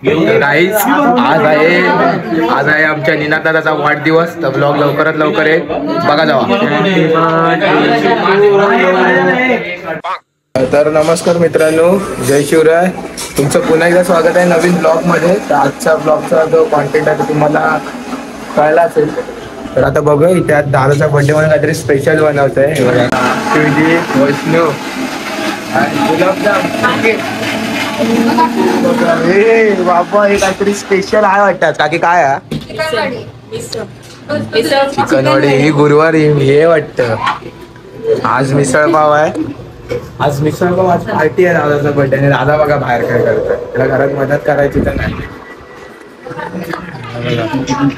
Guys आज आहे आमच्या निनाद दादाचा वाढदिवस. तर ब्लॉग लवकरात लवकर आहे, बघा जावा. तर नमस्कार मित्रांनो, जय शिवराय. तुमचं पुन्हा एकदा स्वागत आहे नवीन ब्लॉग मध्ये. तर आजच्या ब्लॉगचा जो कॉन्टेंट आहे तो तुम्हाला कळला असेल. तर आता बघू त्यात दादाचा बर्थडे मध्ये काहीतरी स्पेशल बनवत आहे. शिवजी, वैष्णू आणि गुलाबजाम. बाबा हे काहीतरी स्पेशल आहे वाटतात. काकी काय आहे? चिकनवडी. ही गुरुवारी हे वाटतं. आज मिसळ पाव आहे. आज मिसळ पाव. आज पार्टी आहे दादाचा बर्थडे आणि दादा बघा बाहेर काय करतोय. त्याला घरात मदत करायची तर नाही.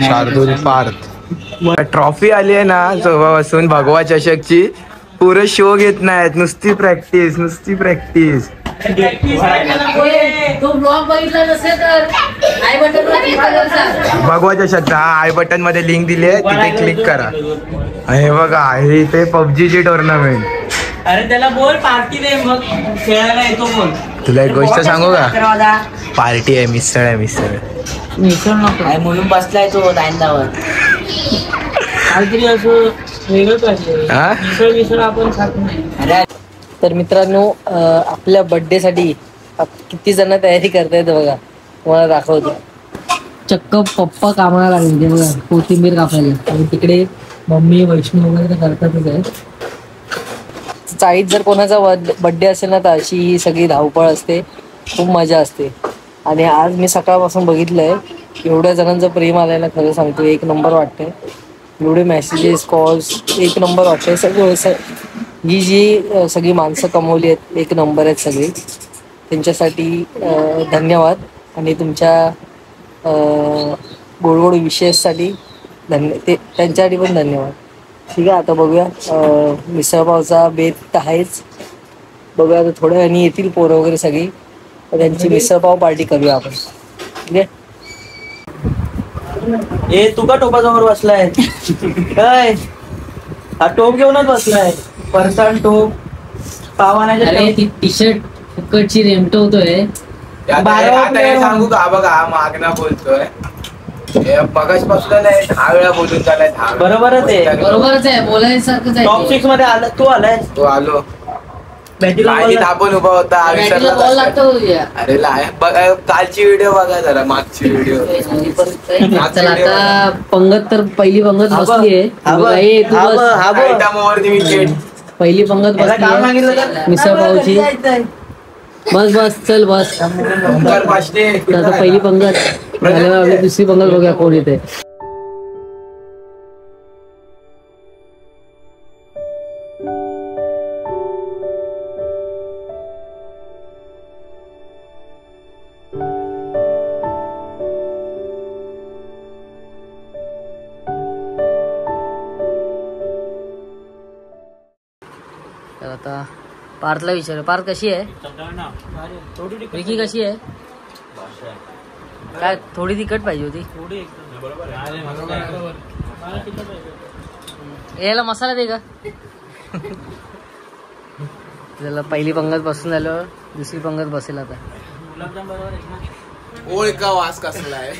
शार्दूल पार्थ ट्रॉफी आली आहे ना जेव्हापासून भगवा चषकची. पुरे शो घेत नाहीत, नुसती प्रॅक्टिस नुसती प्रॅक्टिस. भगवा चषकचा आय बटन मध्ये लिंक दिली आहे, तिथे क्लिक करा. हे बघा हे ते पबजीची टुर्नामेंट. अरे त्याला बोल पार्टी दे, मग खेळायला येतो. बोल तुला एक गोष्ट सांगू का? पार्टी आहे, मिसळ आहे. मिसळ नको म्हणून बसलाय तो दांडावर. काहीतरी असं वेगळंच वाटलं. मिसळ आपण खात नाही. तर मित्रांनो, आपल्या बर्थडे साठी किती जण तयारी करतायत बघा, तुम्हाला दाखवतो. चक्क पप्पा कामाला लागले बघा, कोथिंबीर कापायला. आणि तिकडे मम्मी वैष्णू वगैरे करतातच आहे. चाळीत जर कोणाचा बर्थडे असेल ना तर अशी ही सगळी धावपळ असते, खूप मजा असते. आणि आज मी सकाळपासून बघितलंय एवढ्या जणांचं प्रेम आलंय ना, खरं सांगतो एक नंबर वाटतंय. एवढे मेसेजेस कॉल्स एक नंबर वाटतंय. सगळं ही जी सगळी माणसं कमवली आहेत एक नंबर आहेत सगळी. त्यांच्यासाठी धन्यवाद. आणि तुमच्या गोड गोड विशेषसाठी त्यांच्यासाठी पण धन्यवाद. ठीक आहे, आता बघूया. मिसळपावचा बेत आहेच. बघूया आता थोड्या वेळाने येतील पोरं वगैरे सगळी, त्यांची मिसळपाव पार्टी करूया आपण. ठीक आहे. ए तू का टोपाजवळ बसलाय? काय हा टोप घेऊनच बसलाय? परसान टोप पावानाच्या. टी शर्ट फुकटची रेमटो होतोय. सांगू का? बघा हा मागणा बोलतोय. मगाच पासून नाही 10 वेळा बोलून झालाय. बरोबरच आहे, बोलायसारखंच आहे. टॉप 6 मध्ये आला तू. आलाय तो आलो. आपण उभा होता. अरे कालची व्हिडिओ बघा जरा, मागची व्हिडिओ. आता पंगत तर पहिली पंगत बसलीये. पहिली पंगत बसली मिसळ पावची. बस चल बस. आता पहिली पंगत झाल्यावर दुसरी पंगत बघूया कोण येते. तर आता पार्थला विचार. पार्थ कशी आहे? विकी कशी आहे? काय थोडी तिखट पाहिजे होती. याला मसाला दे का? त्याला पहिली पंगत बसून झालं, दुसरी पंगत बसेल आता. ओळ का वास कसला आहे?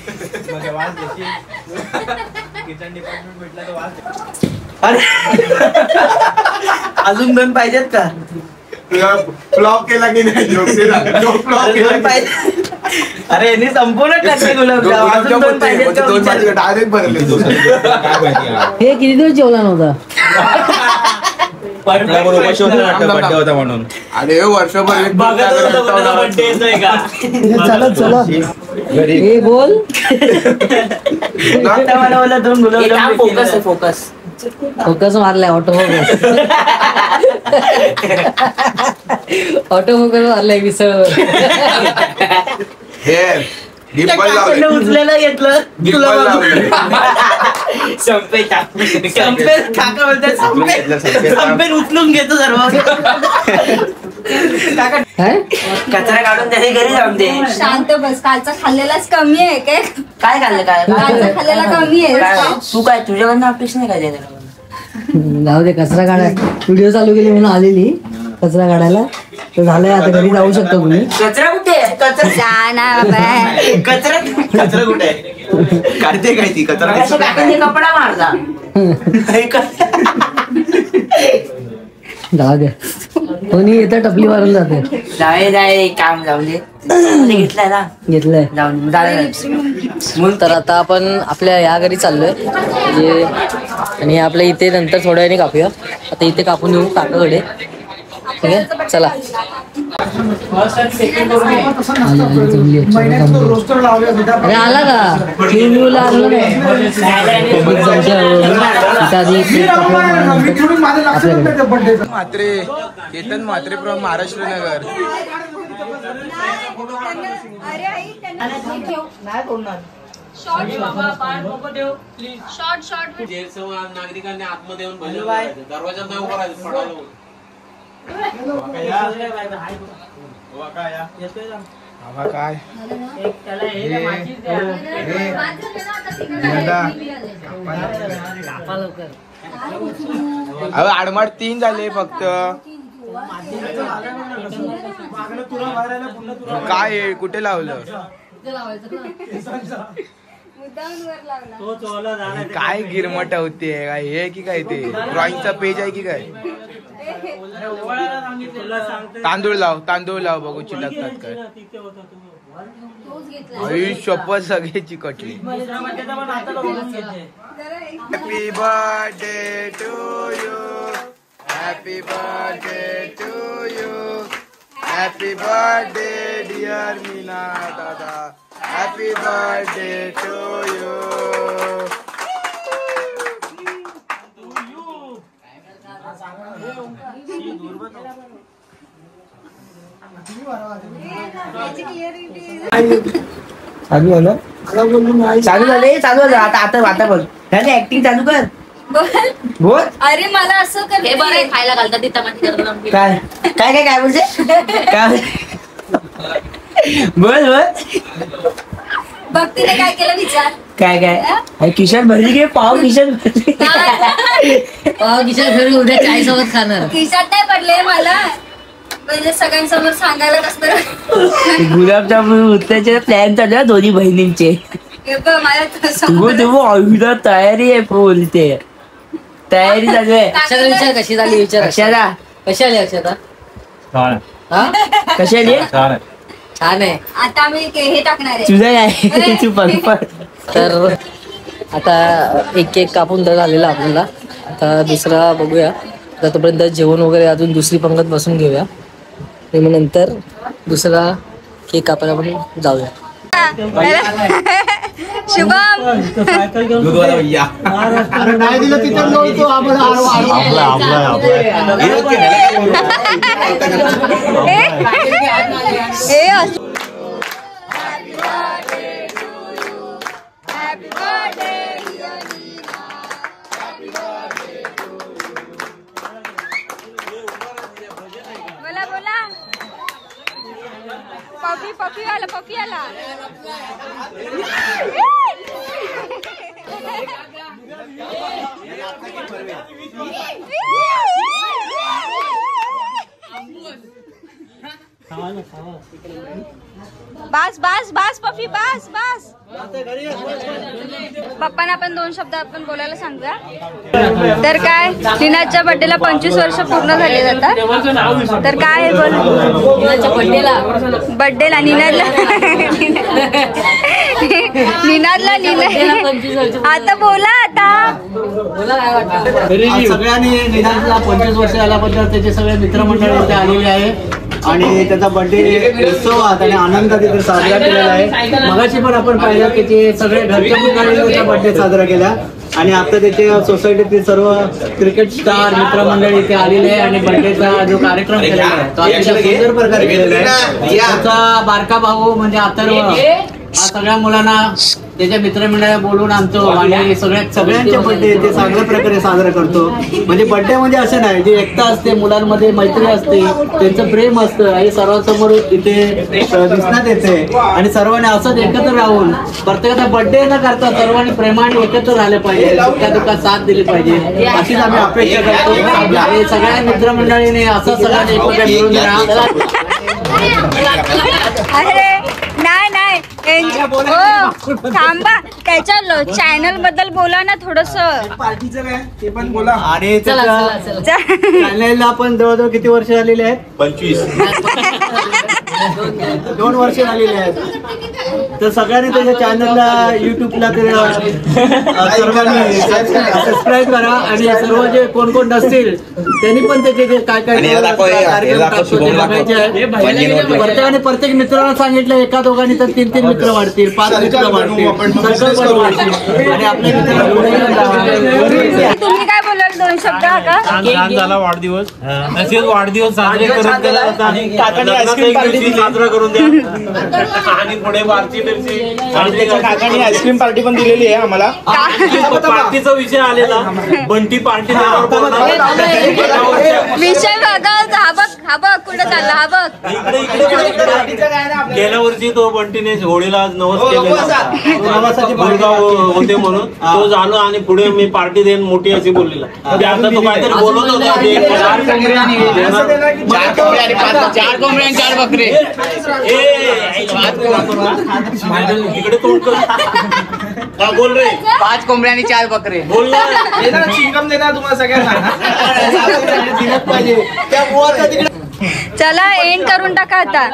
अजून 2 पाहिजेत का? फ्लॉप केला की नाही? अरे यांनी संपूर्ण टाकले गुलाबजाम. अजून 2 पाहिजेत. डायरेक्ट भरले. हे किती दिवस जेवला नव्हता? म्हणून. अरे वर्षभर चला हे बोल. मला 2 गुलाबजाम. फोकस मारलाय. ऑटो फोकस मारलाय मिसळ. उचलेला घेतलं. संपेन उचलून घेतो सर्व. कचरा काढून त्याच्या घरी जाऊन दे. शांत बस. कालचा खाल्लेलाच कमी आहे काय? काय खाल्लं? कालचा खाल्लेला कमी आहे. तू काय तुझ्याकडनं अपेक्षा नाही काय? जाऊ दे, कचरा काढाय. व्हिडिओ चालू केली म्हणून आलेली कचरा काढायला. तर झालंय, आता घरी जाऊ शकता तुम्ही. कचरा कुठे? जा ना बाबा. कचरा कुठे आहे काढते काय ती कचरा कपडा मारला. जाऊ दे कोणी येतं टपली मारून जाते. जाय काम जाऊ दे. घेतलाय ना घेतलंय. जाऊन तर आता आपण आपल्या या घरी चाललोय म्हणजे आणि आपल्या इथे नंतर थोड्या वेळाने कापूया. आता इथे कापून येऊ काकाकडे. ठीक आहे चला. अरे आला का लिव्हला आलं म्हात्रे केतन म्हात्रे फ्रॉम महाराष्ट्र नगर. नागरिकांनी आतमध्ये येऊन दरवाजा नाही उभा राहायचं. काय आडमाड 3 झाले फक्त. काय कुठे लावलं काय गिरमट होते काय हे की काय ते ड्रॉइंगचा पेज आहे की काय. तांदूळ लाव बघू चिटकतात काय. शपथ सगळी चिकटली. Happy birthday to you. Happy birthday to you. Happy birthday dear Meena दादा. Happy birthday to you. चालू झालं आता बघ ऍक्टिंग चालू कर. बोल. अरे मला असं कर. हे बरं खायला घालतात ती टमाटी करून. काय काय काय काय बोलते काय बोल बघ तिने काय केलं विचार. काय किशन भरली घे पाव किशन भरली. किशोर फिरून उद्या चाय सोबत खाणार. खिशात नाही पडले मला म्हणजे सगळ्यांसमोर सांगायला कसं. गुलाबजामुन उत्याचे प्लॅन चालू आहे दोन्ही बहिणींचे. मला तयारी आहे बोलते. तयारी चालू आहे. अक्षता विचार कशी झाली विचार. अक्षता कशी आली अक्षता. कशी आली छान आहे. आता आम्ही हे टाकणार आहे. तुझं काय तू पण. तर आता एक केक कापून तर झालेला आपल्याला. आता दुसरा बघूया. आता तोपर्यंत जेवण वगैरे अजून दुसरी पंगत बसून घेऊया आणि मग नंतर दुसरा केक कापायला आपण जाऊया. शुभम नाही दिलं तिथे बोला पपी आला. बस पपी बस. पप्पांना आपण 2 शब्द आपण बोलायला सांगूया. तर काय निनादच्या बर्थडेला 25 वर्ष पूर्ण झाले जातात. तर काय बोल बर्थडेला निनादला आता बोला आता. सगळ्यांनी निनादला 25 वर्ष झाल्याबद्दल त्याचे सगळे मित्रमंडळी इथे आलेले आहे आणि त्याचा बर्थडे उत्सवात आणि आनंदात इथे साजरा केलेला आहे. मगाशी पण आपण पाहिलं की ते सगळे घरच्या मंडळीने त्याचा बर्थडे साजरा केला आणि आता त्याचे सोसायटीतील सर्व क्रिकेट स्टार मित्रमंडळी इथे आलेले आहे आणि बर्थडेचा जो कार्यक्रम केलेला आहे तो अतिशय सुंदर प्रकारे केलेला आहे. त्याचा बारका भाऊ म्हणजे अथर्व हा सगळ्या मुलांना त्याच्या मित्रमंडळाला बोलून आणतो आणि सगळ्यांचे बर्थडे ते चांगल्या प्रकारे साजरा करतो. म्हणजे बर्थडे म्हणजे असं नाही जी एकता असते मुलांमध्ये मैत्री असते त्यांचं प्रेम असतं हे सर्वांसमोर इथे दिसण्यात येते आणि सर्वांनी असंच एकत्र राहून प्रत्येकाचा बर्थडे न करता सर्वांनी प्रेमाने एकत्र राहिले पाहिजे. दुःखात साथ दिली पाहिजे अशीच आम्ही अपेक्षा करतो. सगळ्या मित्रमंडळीने असं सगळ्यांनी एकत्र मिळून राहा. अरे नाही हो थांबा, त्याच्या चॅनल बद्दल बोला ना थोडस. पार्टीचं काय ते पण बोला. आणि चॅनलला आपण जवळजवळ किती वर्ष झालेली आहेत? 25. 2 वर्ष झालेली आहेत. तर सगळ्यांनी त्याच्या चॅनलला युट्यूबला सर्वांनी सबस्क्राईब करा. आणि सर्व जे कोण कोण नसतील त्यांनी पण त्याचे जे काय काय प्रत्येकाने प्रत्येक मित्रांना सांगितलं, एका दोघांनी तर 3 मित्र वाढतील, 5 मित्र वाढतील, आणि आपल्या तुम्ही काय बोलाल 2 शब्द का? छान झाला वाढदिवस. तसेच वाढदिवस साजरे करून दिला जातात आणि साजरा करून द्या. आणि पुढे बारची मिरची काकांनी आईस्क्रीम पार्टी पण दिलेली आहे आम्हाला. पार्टीचा विषय आलेला, बंटी पार्टी विषय बघा. हा बघ कुठं चालला, हा बघ. गेल्या वर्षी तो बंटीने होळीला नवस केलेला मुलगा होते म्हणून तो झालो, आणि पुढे मी पार्टी देईन मोठी अशी बोललेला. आता तो काहीतरी बोलत होता. 4 कोंबड्या आणि 4 बकरे. इकडे तोंड का बोल रे? 5 कोंबड्या आणि 4 बकरे. बोल ना. चिंगम देणार तुम्हाला सगळ्यांना. चला एंड करून टाका आता.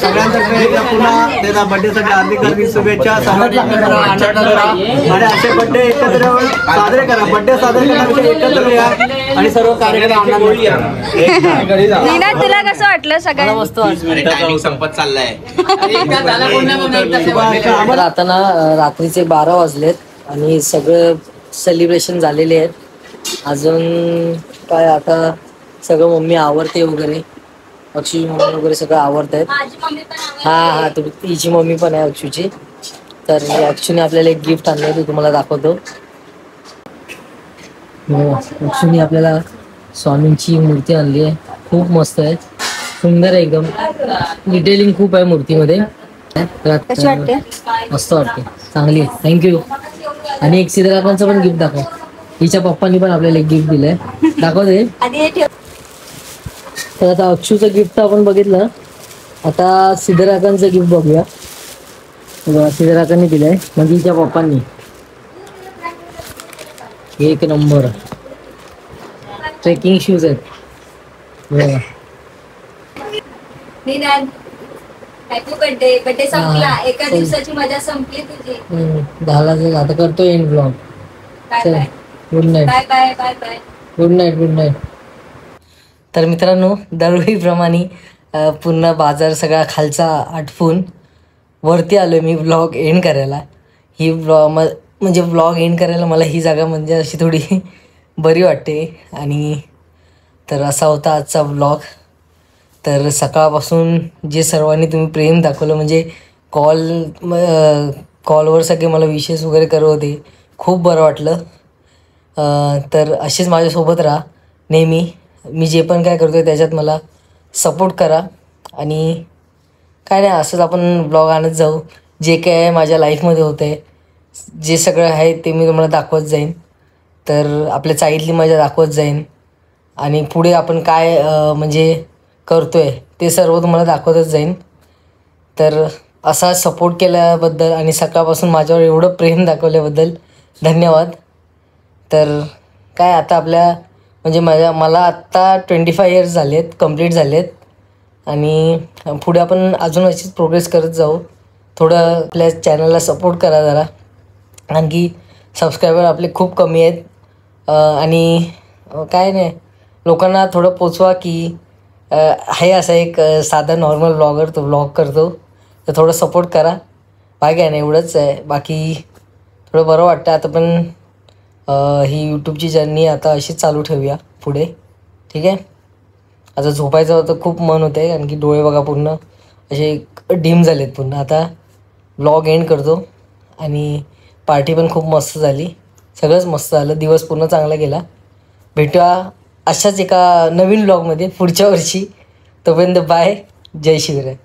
सगळ्यांच्याकडे पुन्हा त्याचा बर्थडेसाठी हार्दिक शुभेच्छा. सर्वांनी आनंद करा आणि असे बर्थडे एकत्र साजरे करा. बर्थडे साजरे करण्यापेक्षा एकत्र या आणि सर्व कार्यक्रम आनंद घ्या. नीना, तुला कसं वाटलं सगळ्यांना? मस्त वाटलं. टायमिंग संपत चाललाय. आता ना रात्रीचे 12 वाजलेत आणि सगळं सेलिब्रेशन झालेले आहेत. अजून काय आता सगळं मम्मी आवरते वगैरे, अक्षूची मम्मी वगैरे सगळं आवडत आहेत. हा तिची मम्मी पण आहे अक्षूची. तर अक्षूने आपल्याला एक गिफ्ट आणलं आहे, ते तुम्हाला दाखवतो. अक्षूने आपल्याला स्वामींची मूर्ती आणली आहे. खूप मस्त आहे, सुंदर आहे एकदम. डिटेलिंग खूप आहे मूर्तीमध्ये. कशी वाटते? मस्त वाटते, चांगली आहे. थँक्यू. आणि एक सिद्धराकांचं पण गिफ्ट दाखव. हिच्या पप्पांनी पण आपल्याला एक गिफ्ट दिलंय, दाखवते. तर आता अक्षूचं गिफ्ट आपण बघितलं, आता सिद्धराकांचं गिफ्ट बघूया. सिद्धराकांनी दिलंय, म्हणजे हिच्या पप्पांनी. 1 नंबर ट्रेकिंग शूज आहेत. हॅपी बर्थडे संपला. एका दिवसाची मजा संपली तुझी. झाला. आता करतो एंड ब्लॉग. चल, good night. Bye bye bye bye. Good night. तर मित्रांनो, दरवेळीप्रमाणे पूर्ण बाजार सगळा खालचा आटपून वरती आलो मी व्लॉग एंड करायला. ही म्हणजे व्लॉग एंड करायला मला ही जागा म्हणजे अशी थोडी बरी वाटते. आणि तर असा होता आजचा व्लॉग. तर सकाळपासून जे सर्वांनी तुम्ही प्रेम दाखवलं, म्हणजे कॉलवर सगळे मला विशेष वगैरे करत होते, खूप बरं वाटलं. तर असेच माझ्यासोबत राहा नेहमी. मी जे पण काय करतो आहे त्याच्यात मला सपोर्ट करा. आणि काय नाही, असंच आपण ब्लॉग आणत जाऊ. जे काय आहे माझ्या लाईफमध्ये होतं आहे, जे सगळं आहे ते मी तुम्हाला दाखवत जाईन. तर आपल्या चाळीतली मजा दाखवत जाईन. आणि पुढे आपण काय म्हणजे करतो आहे ते सर्व तुम्हाला दाखवतच जाईन. तर असा सपोर्ट केल्याबद्दल आणि सकाळपासून माझ्यावर एवढं प्रेम दाखवल्याबद्दल धन्यवाद. तर काय आता आपल्या म्हणजे मला आत्ता 25 इयर्स झाले आहेत, कंप्लीट झाले आहेत. आणि पुढे आपण अजून अशीच प्रोग्रेस करत जाऊ. थोडं आपल्या चॅनलला सपोर्ट करा जरा, आणखी सबस्क्रायबर आपले खूप कमी आहेत. आणि काय नाही, लोकांना थोडं पोचवा की आहे असा एक साधा नॉर्मल ब्लॉगर, तो ब्लॉग करतो. तर थोडं सपोर्ट करा. बाकी काय नाही, एवढंच आहे. बाकी थोडं बरं वाटतं आता. पण ही यूट्यूबची जर्नी आता अशीच चालू ठेवूया पुढे, ठीक आहे. आता झोपायचं होतं, खूप मन होतं आहे, कारण की डोळे बघा पूर्ण असे डीम झालेत पूर्ण. आता व्लॉग एंड करतो. आणि पार्टी पण खूप मस्त झाली, सगळंच मस्त झालं. दिवस पूर्ण चांगला गेला. भेटूया अशाच एका नवीन व्लॉगमध्ये पुढच्या वर्षी. तोपर्यंत बाय. जय शिवराय.